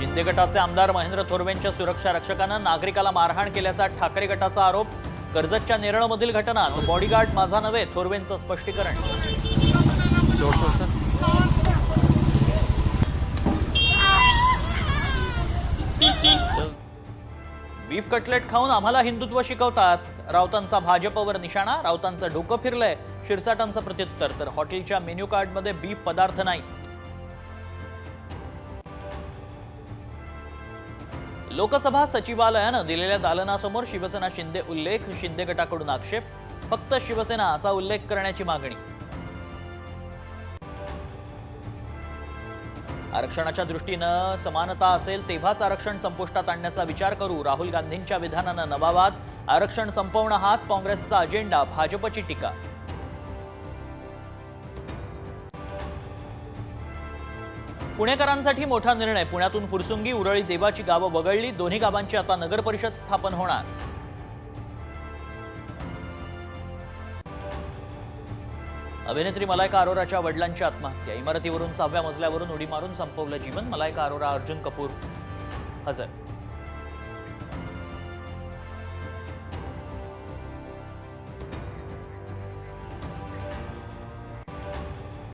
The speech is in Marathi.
शिंदे गटाचे आमदार महेंद्र थोरवेंच्या सुरक्षा रक्षकानं नागरिकाला मारहाण केल्याचा ठाकरे गटाचा आरोप। कर्जतच्या नेरळमधील घटना, बॉडीगार्ड माझा नव्हे, थोरवेंचं स्पष्टीकरण। बीफ कटलेट खाऊन आम्हाला हिंदुत्व शिकवतात, राऊतांचा भाजपवर निशाणा। राऊतांचं डोकं फिरलंय, शिरसाटांचं प्रत्युत्तर। तर हॉटेलच्या मेन्यू कार्डमध्ये बीफ पदार्थ नाही। लोकसभा सचिवालयानं दिलेल्या दालनासमोर शिवसेना शिंदे उल्लेख, शिंदे गटाकडून आक्षेप। फक्त शिवसेना असा उल्लेख करण्याची मागणी। आरक्षणाच्या दृष्टीनं समानता असेल तेव्हाच आरक्षण संपुष्टात आणण्याचा विचार करू, राहुल गांधींच्या विधानानं नवा वाद। आरक्षण संपवणं हाच काँग्रेसचा अजेंडा, भाजपची टीका। पुणेकरांसाठी मोठा निर्णय, पुण्यातून फुरसुंगी उरळी देवाची गावं वगळली, दोन्ही गावांची आता नगर परिषद स्थापन होणार। अभिनेत्री मलायका अरोराच्या वडिलांची आत्महत्या, इमारतीवरून 6व्या मजल्यावरून उडी मारून संपवलं जीवन। मलायका अरोरा, अर्जुन कपूर हजर।